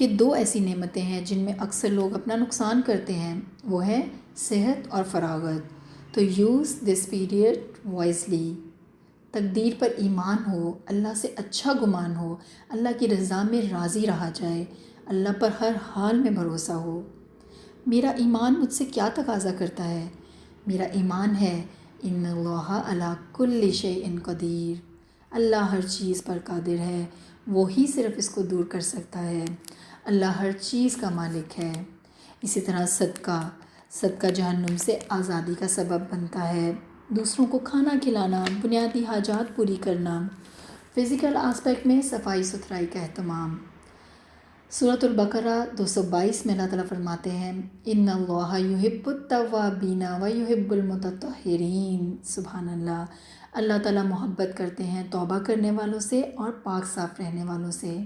کہ 2 ایسی نعمتیں ہیں جن میں اکثر لوگ اپنا نقصان کرتے ہیں، وہ ہے صحت اور فراغت۔ تو یوز دس پیریڈ وائزلی۔ تقدیر پر ایمان ہو، اللہ سے اچھا گمان ہو، اللہ کی رضا میں راضی رہا جائے، اللہ پر ہر حال میں بھروسہ ہو۔ میرا ایمان مجھ سے کیا تقاضا کرتا ہے؟ میرا ایمان ہے ان اللہ علی کل شیء قدیر، اللہ ہر چیز پر قادر ہے، وہی صرف اس کو دور کر سکتا ہے، اللہ ہر چیز کا مالک ہے۔ اسی طرح صدقہ جہنم سے آزادی کا سبب بنتا ہے۔ دوسروں کو کھانا کھلانا، بنیادی حاجات پوری کرنا، فزیکل آسپیکٹ میں صفائی ستھرائی کا اہتمام۔ سورۃ البقرہ 222 میں اللہ تعالیٰ فرماتے ہیں ان اللہ یحب التوابین ویحب المتطہرین۔ سبحان اللہ، اللہ تعالیٰ محبت کرتے ہیں توبہ کرنے والوں سے اور پاک صاف رہنے والوں سے۔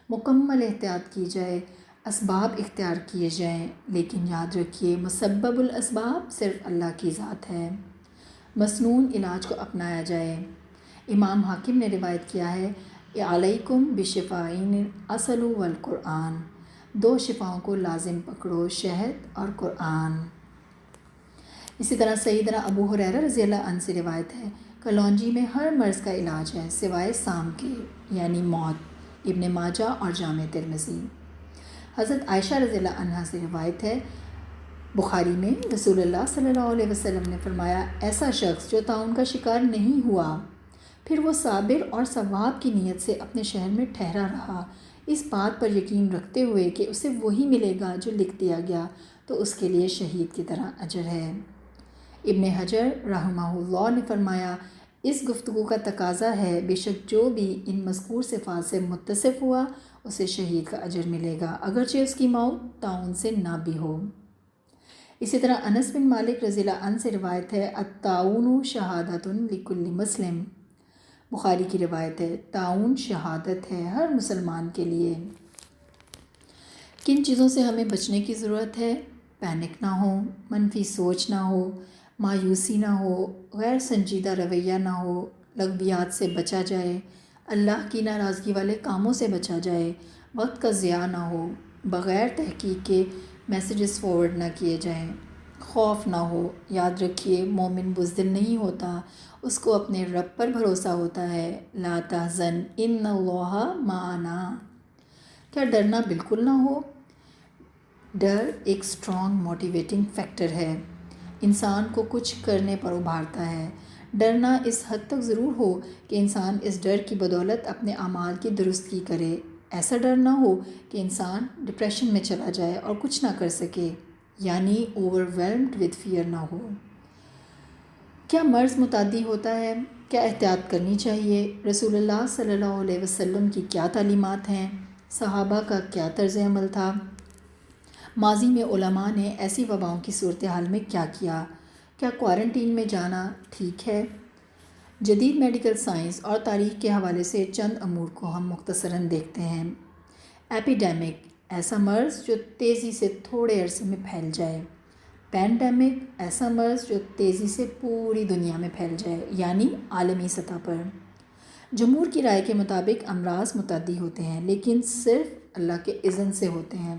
مکمل احتیاط کی جائے، اسباب اختیار کیے جائیں، لیکن یاد رکھیے مسبب الاسباب صرف اللہ کی ذات ہے۔ مسنون علاج کو اپنایا جائے۔ امام حاکم نے روایت کیا ہے علیکم بشفائین اصل والقرآن، 2 شفاؤں کو لازم پکڑو، شہد اور قرآن۔ اسی طرح سیدنا ابو ہریرہ رضی اللہ عنہ سے روایت ہے کلونجی میں ہر مرض کا علاج ہے سوائے سام کے، یعنی موت۔ ابن ماجہ اور جامع ترمذی۔ حضرت عائشہ رضی اللہ عنہا سے روایت ہے بخاری میں رسول اللہ صلی اللہ علیہ وسلم نے فرمایا ایسا شخص جو طاعون کا شکار نہیں ہوا، پھر وہ صابر اور ثواب کی نیت سے اپنے شہر میں ٹھہرا رہا، اس بات پر یقین رکھتے ہوئے کہ اسے وہی ملے گا جو لکھ دیا گیا، تو اس کے لیے شہید کی طرح اجر ہے۔ ابن حجر رحمہ اللہ نے فرمایا اس گفتگو کا تقاضا ہے بے شک جو بھی ان مذکور صفات سے متصف ہوا اسے شہید کا اجر ملے گا، اگرچہ اس کی موت طاعون سے نہ بھی ہو۔ اسی طرح انس بن مالک رضی اللہ عنہ سے روایت ہے الطاعون شہادۃ لکل مسلم۔ بخاری کی روایت ہے طاعون شہادت ہے ہر مسلمان کے لیے۔ کن چیزوں سے ہمیں بچنے کی ضرورت ہے؟ پینک نہ ہو، منفی سوچ نہ ہو، مایوسی نہ ہو، غیر سنجیدہ رویہ نہ ہو، لغویات سے بچا جائے، اللہ کی ناراضگی والے کاموں سے بچا جائے، وقت کا ضیاع نہ ہو، بغیر تحقیق کے میسیجز فارورڈ نہ کیے جائیں، خوف نہ ہو۔ یاد رکھیے مومن بزدل نہیں ہوتا، اس کو اپنے رب پر بھروسہ ہوتا ہے۔ لا تحزن ان اللہ معنا۔ کیا ڈرنا بالکل نہ ہو؟ ڈر ایک اسٹرانگ موٹیویٹنگ فیکٹر ہے، انسان کو کچھ کرنے پر ابھارتا ہے۔ ڈرنا اس حد تک ضرور ہو کہ انسان اس ڈر کی بدولت اپنے اعمال کی درستگی کرے، ایسا ڈر نہ ہو کہ انسان ڈپریشن میں چلا جائے اور کچھ نہ کر سکے، یعنی اوور ویلمڈ ود فیئر نہ ہو۔ کیا مرض متعدی ہوتا ہے؟ کیا احتیاط کرنی چاہیے؟ رسول اللہ صلی اللہ علیہ وسلم کی کیا تعلیمات ہیں؟ صحابہ کا کیا طرز عمل تھا؟ ماضی میں علماء نے ایسی وباؤں کی صورتحال میں کیا کیا؟ کیا کوارنٹین میں جانا ٹھیک ہے؟ جدید میڈیکل سائنس اور تاریخ کے حوالے سے چند امور کو ہم مختصراً دیکھتے ہیں۔ ایپیڈیمک، ایسا مرض جو تیزی سے تھوڑے عرصے میں پھیل جائے۔ پینڈیمک، ایسا مرض جو تیزی سے پوری دنیا میں پھیل جائے، یعنی عالمی سطح پر۔ جمہور کی رائے کے مطابق امراض متعدی ہوتے ہیں لیکن صرف اللہ کے اذن سے ہوتے ہیں۔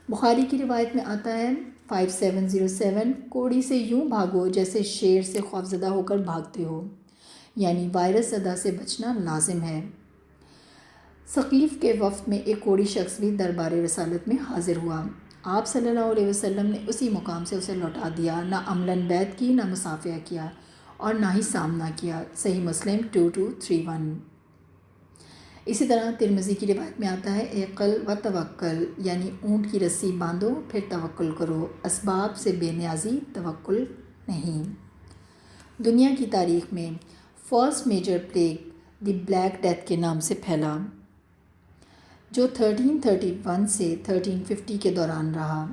بخاری کی روایت میں آتا ہے 5707 کوڑی سے یوں بھاگو جیسے شیر سے خوفزدہ ہو کر بھاگتے ہو، یعنی وائرس زدہ سے بچنا لازم ہے۔ ثقیف کے وفد میں ایک کوڑی شخص بھی دربار رسالت میں حاضر ہوا، آپ صلی اللہ علیہ وسلم نے اسی مقام سے اسے لوٹا دیا، نہ عملاً بیعت کی، نہ مصافحہ کیا اور نہ ہی سامنا کیا۔ صحیح مسلم 2231۔ اسی طرح ترمذی کی روایت میں آتا ہے اعقل و توکل، یعنی اونٹ کی رسی باندھو پھر توکل کرو، اسباب سے بے نیازی توکل نہیں۔ دنیا کی تاریخ میں فرسٹ میجر پلیگ دی بلیک ڈیتھ کے نام سے پھیلا، جو 1331 سے 1350 کے دوران رہا،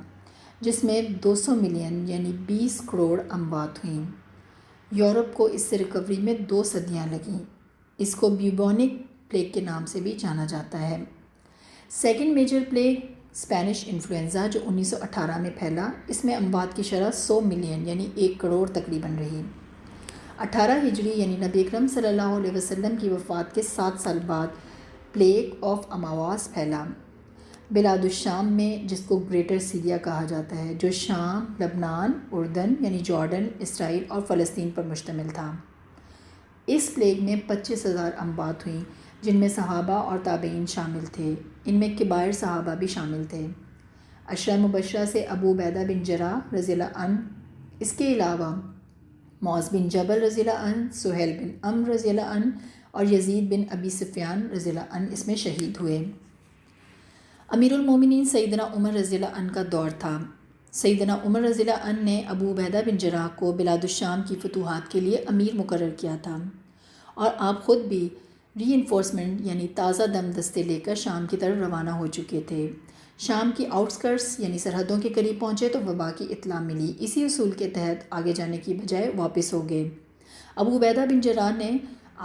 جس میں 200 ملین یعنی 20 کروڑ اموات ہوئیں۔ یورپ کو اس سے ریکوری میں 2 صدیاں لگیں۔ اس کو بیوبونک پلیگ کے نام سے بھی جانا جاتا ہے۔ Second major plague Spanish influenza جو 1918 میں پھیلا، اس میں اموات کی شرح 100 ملین یعنی 1 کروڑ تقریباً رہی۔ 18 ہجری یعنی نبی اکرم صلی اللہ علیہ وسلم کی وفات کے 7 سال بعد پلیگ آف اماواس پھیلا۔ بلاد الشام میں، جس کو گریٹر سیریا کہا جاتا ہے، جو شام، لبنان، اردن یعنی جارڈن، اسرائیل اور فلسطین پر مشتمل تھا۔ اس پلیگ میں 25,000 اموات ہوئیں، جن میں صحابہ اور تابعین شامل تھے۔ ان میں کبائر صحابہ بھی شامل تھے۔ عشرہ مبشرہ سے ابو عبیدہ بن جراح رضی اللہ عنہ، اس کے علاوہ معاذ بن جبل رضی اللہ عنہ، سہیل بن عمرو رضی اللہ عنہ اور یزید بن ابی سفیان رضی اللہ عنہ اس میں شہید ہوئے۔ امیر المومنین سیدنا عمر رضی اللہ عنہ کا دور تھا۔ سیدنا عمر رضی اللہ عنہ نے ابو عبیدہ بن جراح کو بلاد الشام کی فتوحات کے لیے امیر مقرر کیا تھا، اور آپ خود بھی ری انفورسمنٹ یعنی تازہ دم دستے لے کر شام کی طرف روانہ ہو چکے تھے۔ شام کی آؤٹسکرٹس یعنی سرحدوں کے قریب پہنچے تو وبا کی اطلاع ملی۔ اسی اصول کے تحت آگے جانے کی بجائے واپس ہو گئے۔ ابو عبیدہ بن جراح نے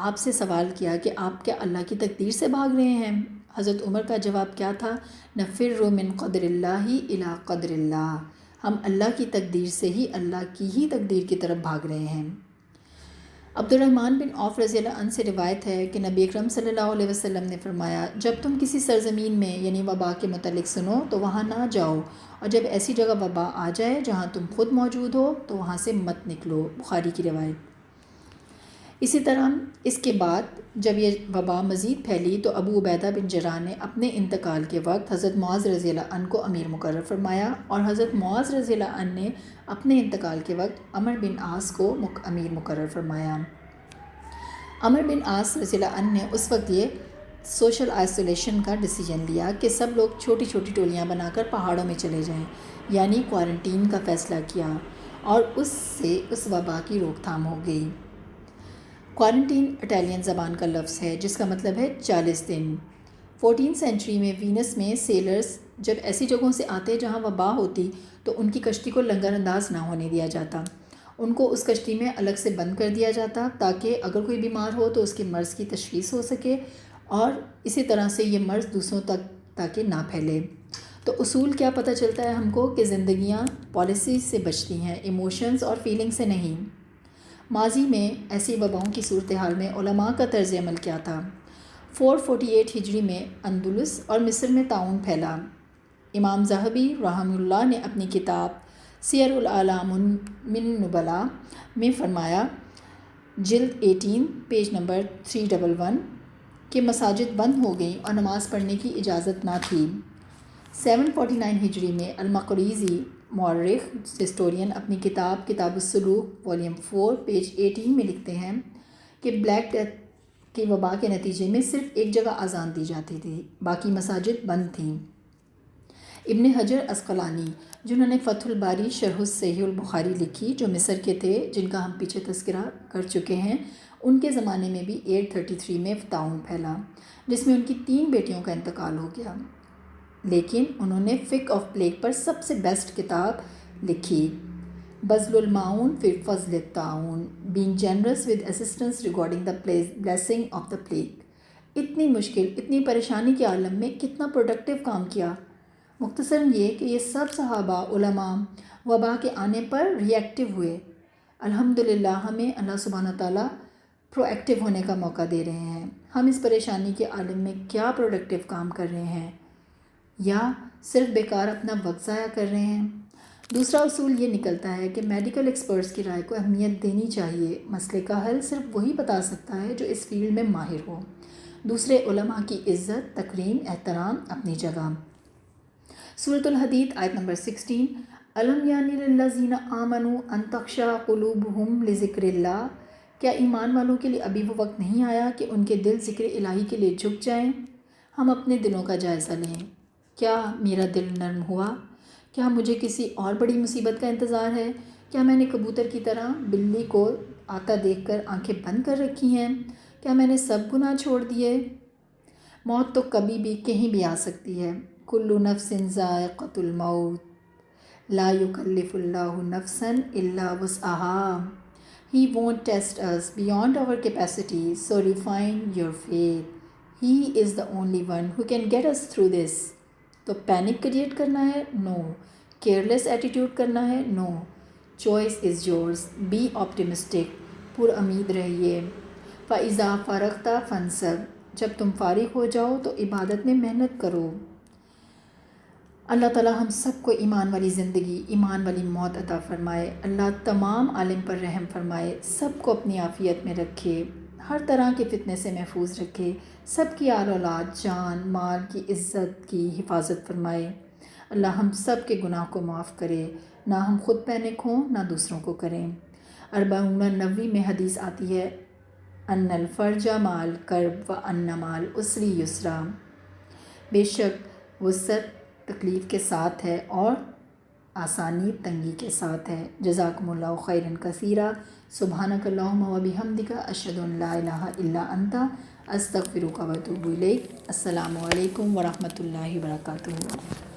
آپ سے سوال کیا کہ آپ کیا اللہ کی تقدیر سے بھاگ رہے ہیں؟ حضرت عمر کا جواب کیا تھا؟ نفر من قدر اللہ الی قدر اللہ، ہم اللہ کی تقدیر سے ہی اللہ کی ہی تقدیر کی طرف بھاگ رہے ہیں۔ عبد الرحمن بن عوف رضی اللہ عنہ سے روایت ہے کہ نبی اکرم صلی اللہ علیہ وسلم نے فرمایا، جب تم کسی سرزمین میں یعنی وبا کے متعلق سنو تو وہاں نہ جاؤ، اور جب ایسی جگہ وبا آ جائے جہاں تم خود موجود ہو تو وہاں سے مت نکلو۔ بخاری کی روایت۔ اسی طرح اس کے بعد جب یہ وبا مزید پھیلی تو ابو عبیدہ بن جراح نے اپنے انتقال کے وقت حضرت معاذ رضی اللہ عنہ کو امیر مقرر فرمایا، اور حضرت معاذ رضی اللہ عنہ نے اپنے انتقال کے وقت عمر بن عاص کو امیر مقرر فرمایا۔ عمر بن عاص رضی اللہ عنہ نے اس وقت یہ سوشل آئسولیشن کا ڈیسیجن لیا کہ سب لوگ چھوٹی چھوٹی ٹولیاں بنا کر پہاڑوں میں چلے جائیں، یعنی کوارنٹین کا فیصلہ کیا، اور اس سے اس وبا کی روک تھام ہو گئی۔ کوارنٹین اٹالین زبان کا لفظ ہے جس کا مطلب ہے 40 دن۔ 14 سینچری میں وینس میں سیلرز جب ایسی جگہوں سے آتے جہاں وبا ہوتی تو ان کی کشتی کو لنگر انداز نہ ہونے دیا جاتا، ان کو اس کشتی میں الگ سے بند کر دیا جاتا تاکہ اگر کوئی بیمار ہو تو اس کے مرض کی تشخیص ہو سکے، اور اسی طرح سے یہ مرض دوسروں تک تاکہ نہ پھیلے۔ تو اصول کیا پتہ چلتا ہے ہم کو کہ زندگیاں پالیسی سے بچتی ہیں، ایموشنز اور فیلنگ سے نہیں۔ ماضی میں ایسی وباؤں کی صورتحال میں علماء کا طرز عمل کیا تھا؟ 448 ہجری میں اندلس اور مصر میں طاعون پھیلا۔ امام ذہبی رحمہ اللہ نے اپنی کتاب سیر الاعلام من نبلاء میں فرمایا، جلد 18 پیج نمبر 311 کہ مساجد بند ہو گئیں اور نماز پڑھنے کی اجازت نہ تھی۔ 749 ہجری میں المقریزی مورخ ہسٹورین اپنی کتاب السلوک والیوم 4 پیج 18 میں لکھتے ہیں کہ بلیک ڈیتھ کی وبا کے نتیجے میں صرف ایک جگہ اذان دی جاتی تھی، باقی مساجد بند تھیں۔ ابن حجر عسقلانی جنہوں نے فتح الباری شرح صحیح البخاری لکھی، جو مصر کے تھے، جن کا ہم پیچھے تذکرہ کر چکے ہیں، ان کے زمانے میں بھی 833 میں طاعون پھیلا جس میں ان کی 3 بیٹیوں کا انتقال ہو گیا، لیکن انہوں نے فقہ آف پلیگ پر سب سے بیسٹ کتاب لکھی، بذل المعون فی فضل الطاعون، being generous with assistance regarding the blessing of the plague. اتنی مشکل، اتنی پریشانی کے عالم میں کتنا پروڈکٹیو کام کیا۔ مختصراً یہ کہ یہ سب صحابہ، علماء وبا کے آنے پر ری ایکٹیو ہوئے۔ الحمدللہ ہمیں اللہ سبحانہ تعالیٰ پرو ایکٹیو ہونے کا موقع دے رہے ہیں۔ ہم اس پریشانی کے عالم میں کیا پروڈکٹیو کام کر رہے ہیں، یا صرف بیکار اپنا وقت ضائع کر رہے ہیں؟ دوسرا اصول یہ نکلتا ہے کہ میڈیکل ایکسپرٹس کی رائے کو اہمیت دینی چاہیے۔ مسئلے کا حل صرف وہی بتا سکتا ہے جو اس فیلڈ میں ماہر ہو۔ دوسرے علماء کی عزت، تکریم، احترام اپنی جگہ۔ سورۃ الحدید آیت نمبر 16، الم یعنی للذین آمنوا ان تخشع قلوبہم لذکر اللہ، کیا ایمان والوں کے لیے ابھی وہ وقت نہیں آیا کہ ان کے دل ذکر الہی کے لیے جھک جائیں؟ ہم اپنے دلوں کا جائزہ لیں۔ کیا میرا دل نرم ہوا؟ کیا مجھے کسی اور بڑی مصیبت کا انتظار ہے؟ کیا میں نے کبوتر کی طرح بلی کو آتا دیکھ کر آنکھیں بند کر رکھی ہیں؟ کیا میں نے سب گناہ چھوڑ دیے؟ موت تو کبھی بھی کہیں بھی آ سکتی ہے۔ کل نفس ذائقۃ الموت، لا یکلف اللہ نفسا الا وسعها، He won't test us beyond our capacity, so refine your faith. He is the only one who can get us through this. تو پینک کریٹ کرنا ہے؟ نو۔ کیئرلیس ایٹیٹیوڈ کرنا ہے؟ No. Choice is yours. Be optimistic, پر امید رہیے۔ فَإِذَا فَرَغْتَ فَانْصَبْ، جب تم فارغ ہو جاؤ تو عبادت میں محنت کرو۔ اللہ تعالی ہم سب کو ایمان والی زندگی، ایمان والی موت عطا فرمائے۔ اللہ تمام عالم پر رحم فرمائے، سب کو اپنی عافیت میں رکھے، ہر طرح کے فتنے سے محفوظ رکھے، سب کی آل اولاد، جان مال کی عزت کی حفاظت فرمائے۔ اللہ ہم سب کے گناہ کو معاف کرے، نہ ہم خود پینک ہوں نہ دوسروں کو کریں۔ 40 میں حدیث آتی ہے، ان الفرج مال کرب و ان مال عسری یسرا، بے شک وسعت تکلیف کے ساتھ ہے اور آسانی تنگی کے ساتھ ہے۔ جزاکم اللہ خیرا کثیرا، سبحانک اللہم و بحمدک، اشہد ان لا الہ الا انت، استغفرک و اتوب الیک۔ السلام علیکم ورحمۃ اللہ وبرکاتہ۔